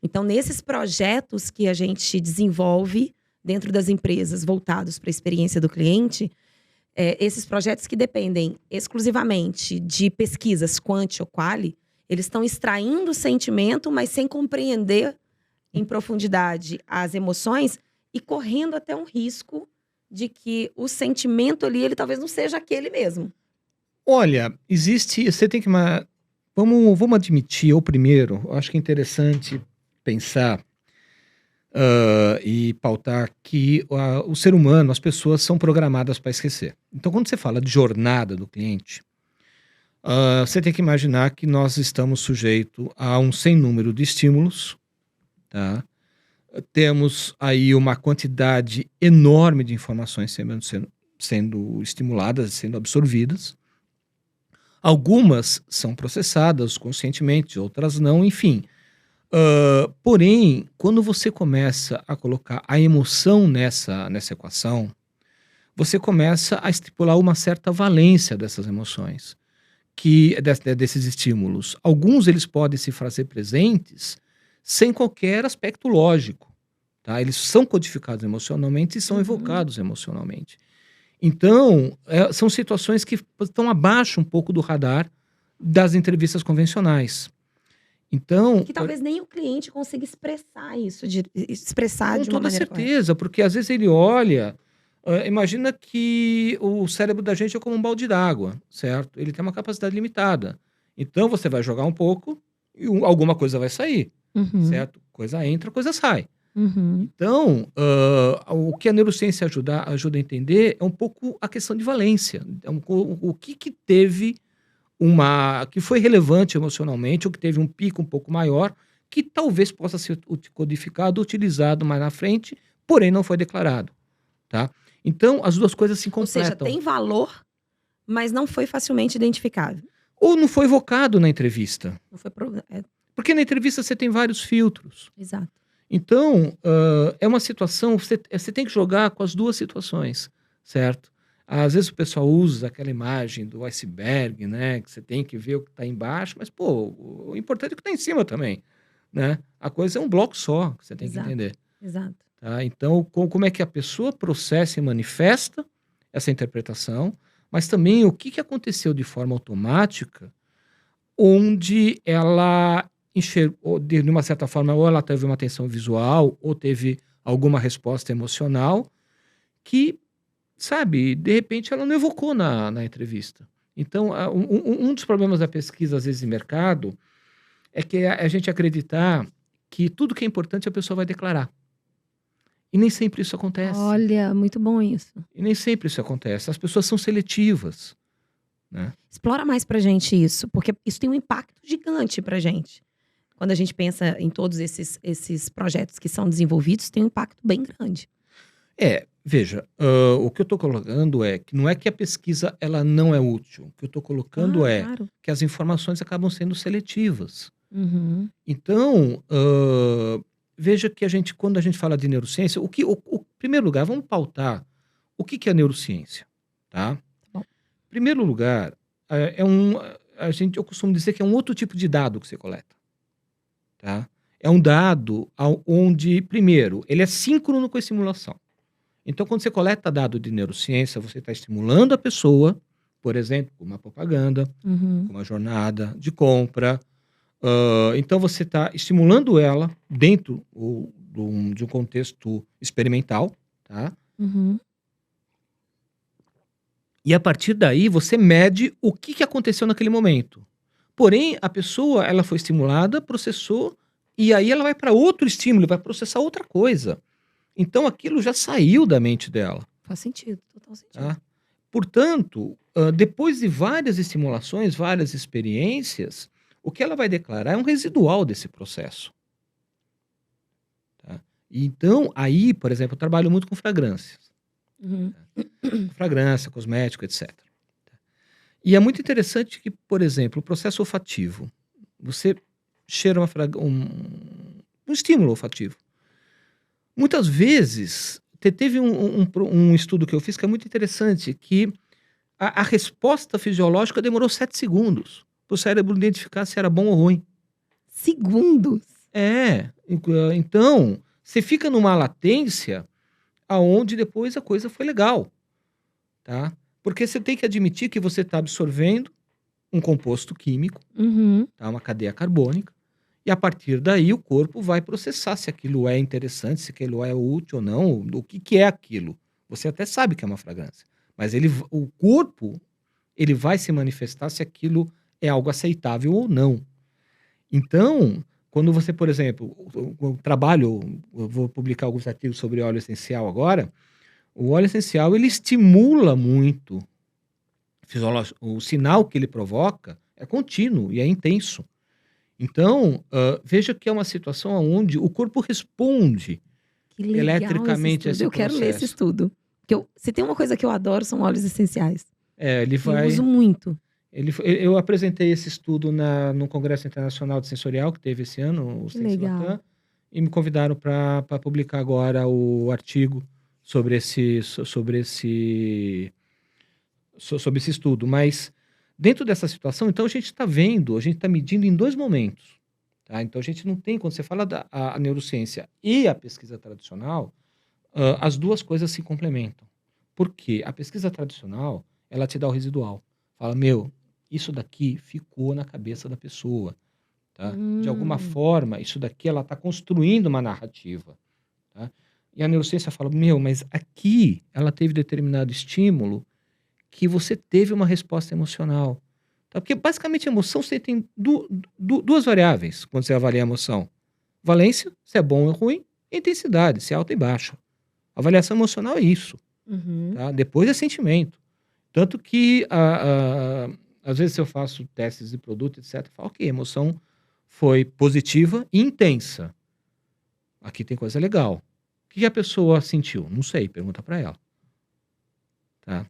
Então, nesses projetos que a gente desenvolve dentro das empresas voltados para a experiência do cliente, esses projetos que dependem exclusivamente de pesquisas quant ou quali, eles estão extraindo o sentimento, mas sem compreender em profundidade as emoções e correndo até um risco de que o sentimento ali, ele talvez não seja aquele mesmo. Olha, você tem que... Vamos admitir, eu primeiro, eu acho que é interessante pensar e pautar que o ser humano, as pessoas são programadas para esquecer. Então, quando você fala de jornada do cliente, você tem que imaginar que nós estamos sujeitos a um sem número de estímulos, tá? Temos aí uma quantidade enorme de informações sendo estimuladas, sendo absorvidas. Algumas são processadas conscientemente, outras não, enfim. Porém, quando você começa a colocar a emoção nessa equação, você começa a estipular uma certa valência dessas emoções, desses estímulos. Alguns eles podem se fazer presentes sem qualquer aspecto lógico. Tá? Eles são codificados emocionalmente e são evocados emocionalmente. Então, são situações que estão abaixo um pouco do radar das entrevistas convencionais. Então, que talvez nem o cliente consiga expressar isso, expressar de uma maneira correta. Com toda certeza, porque às vezes ele olha... imagina que o cérebro da gente é como um balde d'água, certo? Ele tem uma capacidade limitada. Então, você vai jogar um pouco e alguma coisa vai sair, certo? Coisa entra, coisa sai. Então, o que a neurociência ajuda a entender é um pouco a questão de valência. O que teve que foi relevante emocionalmente, ou que teve um pico um pouco maior, que talvez possa ser codificado, utilizado mais na frente, porém não foi declarado. Tá? Então, as duas coisas se completam. Ou seja, tem valor, mas não foi facilmente identificável. Ou não foi evocado na entrevista. Não foi Porque na entrevista você tem vários filtros. Exato. Então, é uma situação, você tem que jogar com as duas situações, certo? Às vezes o pessoal usa aquela imagem do iceberg, né? Que você tem que ver o que está embaixo, mas, pô, o importante é o que está em cima também, né? A coisa é um bloco só, que você tem que entender. Exato. Tá? Então, como é que a pessoa processa e manifesta essa interpretação, mas também o que aconteceu de forma automática, onde ela enxergou, de uma certa forma, ou ela teve uma atenção visual, ou teve alguma resposta emocional, que, sabe, de repente ela não evocou na entrevista. Então, um dos problemas da pesquisa, às vezes, de mercado, é que a gente acreditar que tudo que é importante a pessoa vai declarar. E nem sempre isso acontece. Olha, muito bom isso. E nem sempre isso acontece. As pessoas são seletivas. Né? Explora mais pra gente isso, porque isso tem um impacto gigante pra gente. Quando a gente pensa em todos esses projetos que são desenvolvidos, tem um impacto bem grande. Veja, o que eu estou colocando é que não é que a pesquisa ela não é útil. O que eu estou colocando claro. que as informações acabam sendo seletivas. Então, veja que quando a gente fala de neurociência, em primeiro lugar, vamos pautar o que é neurociência, tá? Bom. Em primeiro lugar, eu costumo dizer que é um outro tipo de dado que você coleta, tá? É um dado onde, primeiro, ele é síncrono com a estimulação. Então, quando você coleta dado de neurociência, você está estimulando a pessoa, por exemplo, com uma propaganda, com uma jornada de compra. Então, você está estimulando ela dentro de um contexto experimental, tá? E a partir daí, você mede o que aconteceu naquele momento. Porém, a pessoa ela foi estimulada, processou, e aí ela vai para outro estímulo, vai processar outra coisa. Então, aquilo já saiu da mente dela. Faz sentido, total sentido. Tá? Portanto, depois de várias estimulações, várias experiências, o que ela vai declarar é um residual desse processo. Tá? Então, aí, por exemplo, eu trabalho muito com fragrâncias. Fragrância, cosmético, etc. E é muito interessante que, por exemplo, o processo olfativo. Você cheira um estímulo olfativo. Muitas vezes, teve um estudo que eu fiz que é muito interessante, que a resposta fisiológica demorou 7 segundos para o cérebro identificar se era bom ou ruim. Segundos? Então, você fica numa latência aonde depois a coisa foi legal, tá? Porque você tem que admitir que você está absorvendo um composto químico, Uhum. tá? Uma cadeia carbônica, e a partir daí o corpo vai processar se aquilo é interessante, se aquilo é útil ou não, o que é aquilo. Você até sabe que é uma fragrância, mas o corpo ele vai se manifestar se aquilo é algo aceitável ou não. Então, quando você, por exemplo, eu vou publicar alguns artigos sobre óleo essencial agora. O óleo essencial ele estimula muito o sinal que ele provoca é contínuo e é intenso. Então, veja que é uma situação onde o corpo responde Que legal esse eletricamente a estudo. esse Eu quero ler esse processo. estudo. Se tem uma coisa que eu adoro, são óleos essenciais. Ele E eu uso muito. eu apresentei esse estudo no Congresso Internacional de Sensorial, que teve esse ano, o Que Sensi legal. Latam, e me convidaram para publicar agora o artigo sobre esse estudo. Mas, dentro dessa situação, então a gente está medindo em 2 momentos. Tá? Então, a gente não tem, quando você fala a neurociência e a pesquisa tradicional, as duas coisas se complementam. Por quê? A pesquisa tradicional, ela te dá o residual. Fala, isso daqui ficou na cabeça da pessoa. Tá? De alguma forma, isso daqui ela está construindo uma narrativa. Tá? E a neurociência fala, mas aqui ela teve determinado estímulo que você teve uma resposta emocional. Tá? Porque, basicamente, a emoção, você tem duas variáveis quando você avalia a emoção. Valência, se é bom ou ruim, e intensidade, se é alta e baixa. A avaliação emocional é isso. Uhum. Tá? Depois é sentimento. Tanto que, às vezes, se eu faço testes de produto, etc., eu falo, ok, a emoção foi positiva e intensa. Aqui tem coisa legal. O que a pessoa sentiu? Não sei, pergunta para ela. Tá?